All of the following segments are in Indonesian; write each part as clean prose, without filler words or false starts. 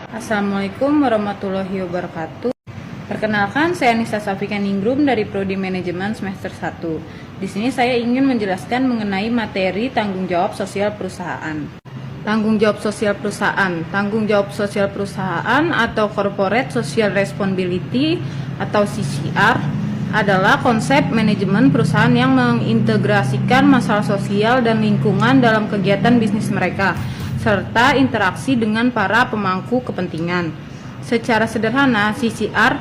Assalamualaikum warahmatullahi wabarakatuh. Perkenalkan, saya Nisa Safika Ningrum dari Prodi Manajemen semester 1. Di sini saya ingin menjelaskan mengenai materi tanggung jawab sosial perusahaan. Tanggung jawab sosial perusahaan. Tanggung jawab sosial perusahaan atau Corporate Social Responsibility atau CSR adalah konsep manajemen perusahaan yang mengintegrasikan masalah sosial dan lingkungan dalam kegiatan bisnis mereka, serta interaksi dengan para pemangku kepentingan. Secara sederhana, CSR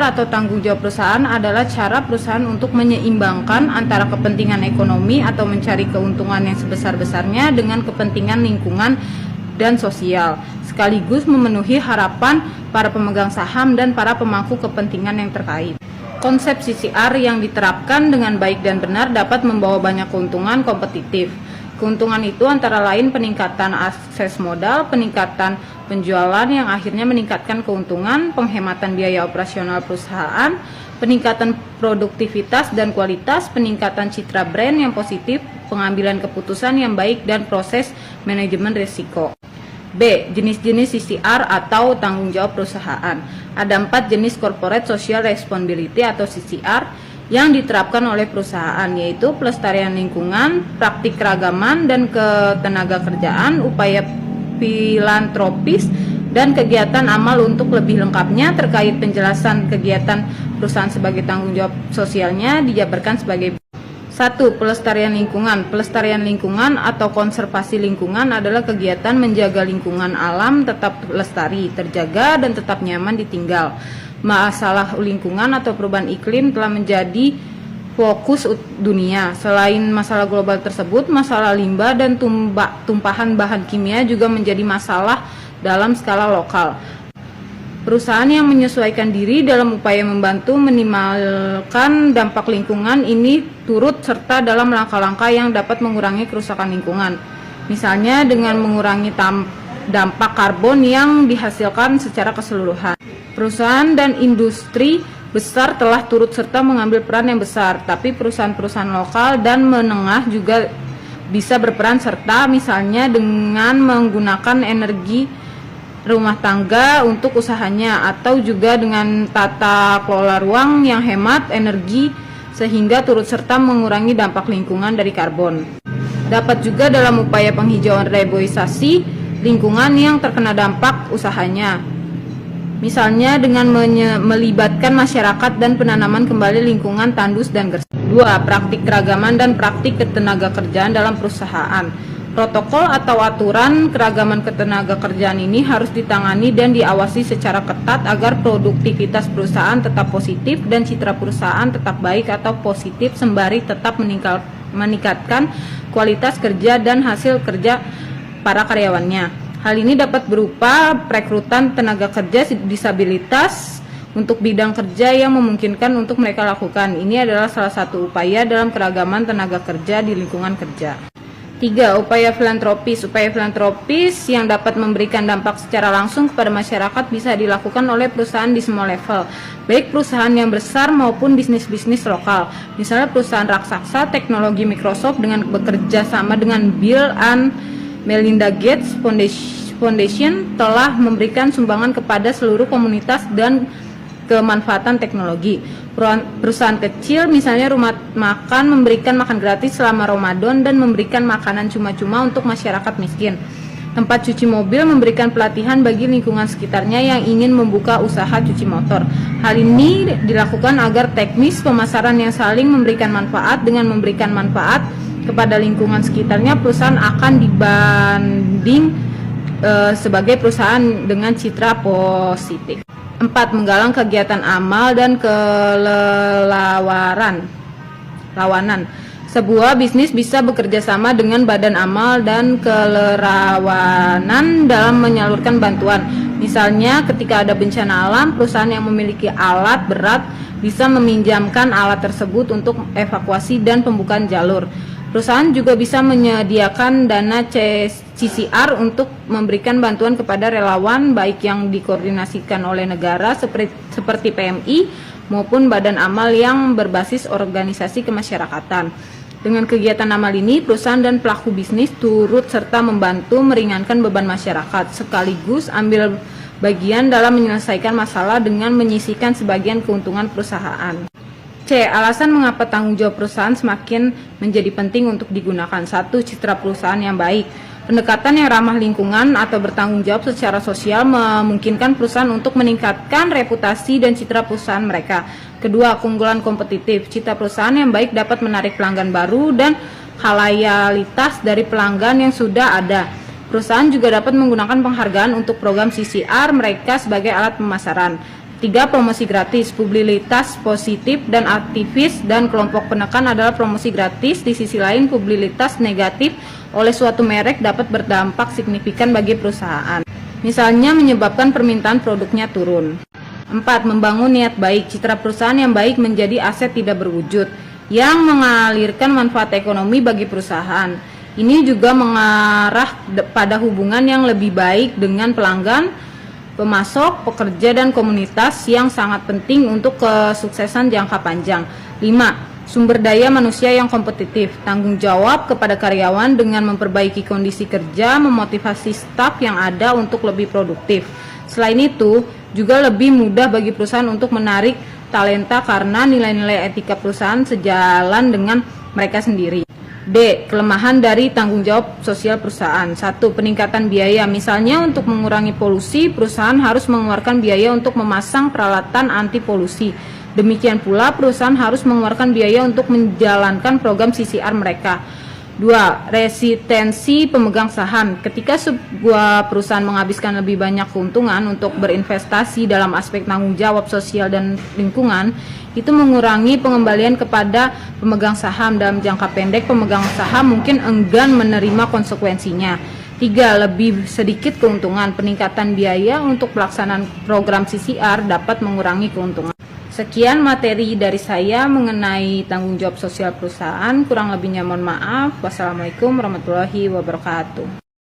atau tanggung jawab perusahaan adalah cara perusahaan untuk menyeimbangkan antara kepentingan ekonomi atau mencari keuntungan yang sebesar-besarnya dengan kepentingan lingkungan dan sosial, sekaligus memenuhi harapan para pemegang saham dan para pemangku kepentingan yang terkait. Konsep CSR yang diterapkan dengan baik dan benar dapat membawa banyak keuntungan kompetitif. Keuntungan itu antara lain peningkatan akses modal, peningkatan penjualan yang akhirnya meningkatkan keuntungan, penghematan biaya operasional perusahaan, peningkatan produktivitas dan kualitas, peningkatan citra brand yang positif, pengambilan keputusan yang baik, dan proses manajemen risiko. B. Jenis-jenis CSR atau tanggung jawab perusahaan. Ada 4 jenis Corporate Social Responsibility atau CSR yang diterapkan oleh perusahaan, yaitu pelestarian lingkungan, praktik keragaman dan ketenagakerjaan, upaya filantropis, dan kegiatan amal. Untuk lebih lengkapnya terkait penjelasan kegiatan perusahaan sebagai tanggung jawab sosialnya dijabarkan sebagai 1. Pelestarian lingkungan. Pelestarian lingkungan atau konservasi lingkungan adalah kegiatan menjaga lingkungan alam tetap lestari, terjaga, dan tetap nyaman ditinggal. Masalah lingkungan atau perubahan iklim telah menjadi fokus dunia. Selain masalah global tersebut, masalah limbah dan tumpahan bahan kimia juga menjadi masalah dalam skala lokal. Perusahaan yang menyesuaikan diri dalam upaya membantu meminimalkan dampak lingkungan ini turut serta dalam langkah-langkah yang dapat mengurangi kerusakan lingkungan. Misalnya dengan mengurangi dampak karbon yang dihasilkan secara keseluruhan. Perusahaan dan industri besar telah turut serta mengambil peran yang besar, tapi perusahaan-perusahaan lokal dan menengah juga bisa berperan serta, misalnya dengan menggunakan energi rumah tangga untuk usahanya, atau juga dengan tata kelola ruang yang hemat energi sehingga turut serta mengurangi dampak lingkungan dari karbon. Dapat juga dalam upaya penghijauan reboisasi lingkungan yang terkena dampak usahanya, misalnya dengan melibatkan masyarakat dan penanaman kembali lingkungan tandus dan bersih. 2. Praktik keragaman dan praktik ketenagakerjaan dalam perusahaan. Protokol atau aturan keragaman ketenagakerjaan ini harus ditangani dan diawasi secara ketat agar produktivitas perusahaan tetap positif dan citra perusahaan tetap baik atau positif, sembari tetap meningkatkan kualitas kerja dan hasil kerja para karyawannya. Hal ini dapat berupa perekrutan tenaga kerja disabilitas untuk bidang kerja yang memungkinkan untuk mereka lakukan. Ini adalah salah satu upaya dalam keragaman tenaga kerja di lingkungan kerja. 3. Upaya filantropis. Upaya filantropis yang dapat memberikan dampak secara langsung kepada masyarakat bisa dilakukan oleh perusahaan di semua level, baik perusahaan yang besar maupun bisnis-bisnis lokal. Misalnya perusahaan raksasa teknologi Microsoft dengan bekerja sama dengan Bill and Melinda Gates Foundation telah memberikan sumbangan kepada seluruh komunitas dan kemanfaatan teknologi. Perusahaan kecil misalnya rumah makan memberikan makan gratis selama Ramadan dan memberikan makanan cuma-cuma untuk masyarakat miskin. Tempat cuci mobil memberikan pelatihan bagi lingkungan sekitarnya yang ingin membuka usaha cuci motor. Hal ini dilakukan agar teknis pemasaran yang saling memberikan manfaat. Dengan memberikan manfaat kepada lingkungan sekitarnya, perusahaan akan dibanding sebagai perusahaan dengan citra positif. 4. Menggalang kegiatan amal dan lawanan. Sebuah bisnis bisa bekerja sama dengan badan amal dan kelerawanan dalam menyalurkan bantuan. Misalnya ketika ada bencana alam, perusahaan yang memiliki alat berat bisa meminjamkan alat tersebut untuk evakuasi dan pembukaan jalur. Perusahaan juga bisa menyediakan dana CSR untuk memberikan bantuan kepada relawan, baik yang dikoordinasikan oleh negara seperti PMI maupun badan amal yang berbasis organisasi kemasyarakatan. Dengan kegiatan amal ini, perusahaan dan pelaku bisnis turut serta membantu meringankan beban masyarakat, sekaligus ambil bagian dalam menyelesaikan masalah dengan menyisihkan sebagian keuntungan perusahaan. C. Alasan mengapa tanggung jawab perusahaan semakin menjadi penting untuk digunakan. 1. Citra perusahaan yang baik. Pendekatan yang ramah lingkungan atau bertanggung jawab secara sosial memungkinkan perusahaan untuk meningkatkan reputasi dan citra perusahaan mereka. Kedua, keunggulan kompetitif. Citra perusahaan yang baik dapat menarik pelanggan baru dan loyalitas dari pelanggan yang sudah ada. Perusahaan juga dapat menggunakan penghargaan untuk program CSR mereka sebagai alat pemasaran. 3. Promosi gratis. Publisitas positif dan aktivis dan kelompok penekan adalah promosi gratis. Di sisi lain, publisitas negatif oleh suatu merek dapat berdampak signifikan bagi perusahaan. Misalnya menyebabkan permintaan produknya turun. 4. Membangun niat baik. Citra perusahaan yang baik menjadi aset tidak berwujud yang mengalirkan manfaat ekonomi bagi perusahaan. Ini juga mengarah pada hubungan yang lebih baik dengan pelanggan, pemasok, pekerja, dan komunitas yang sangat penting untuk kesuksesan jangka panjang. 5. Sumber daya manusia yang kompetitif. Tanggung jawab kepada karyawan dengan memperbaiki kondisi kerja, memotivasi staf yang ada untuk lebih produktif. Selain itu, juga lebih mudah bagi perusahaan untuk menarik talenta karena nilai-nilai etika perusahaan sejalan dengan mereka sendiri. D. Kelemahan dari tanggung jawab sosial perusahaan. 1. Peningkatan biaya. Misalnya untuk mengurangi polusi, perusahaan harus mengeluarkan biaya untuk memasang peralatan anti polusi. Demikian pula perusahaan harus mengeluarkan biaya untuk menjalankan program CSR mereka. 2. Resistensi pemegang saham. Ketika sebuah perusahaan menghabiskan lebih banyak keuntungan untuk berinvestasi dalam aspek tanggung jawab sosial dan lingkungan, itu mengurangi pengembalian kepada pemegang saham. Dalam jangka pendek, pemegang saham mungkin enggan menerima konsekuensinya. 3. Lebih sedikit keuntungan. Peningkatan biaya untuk pelaksanaan program CSR dapat mengurangi keuntungan. Sekian materi dari saya mengenai tanggung jawab sosial perusahaan. Kurang lebihnya mohon maaf. Wassalamualaikum warahmatullahi wabarakatuh.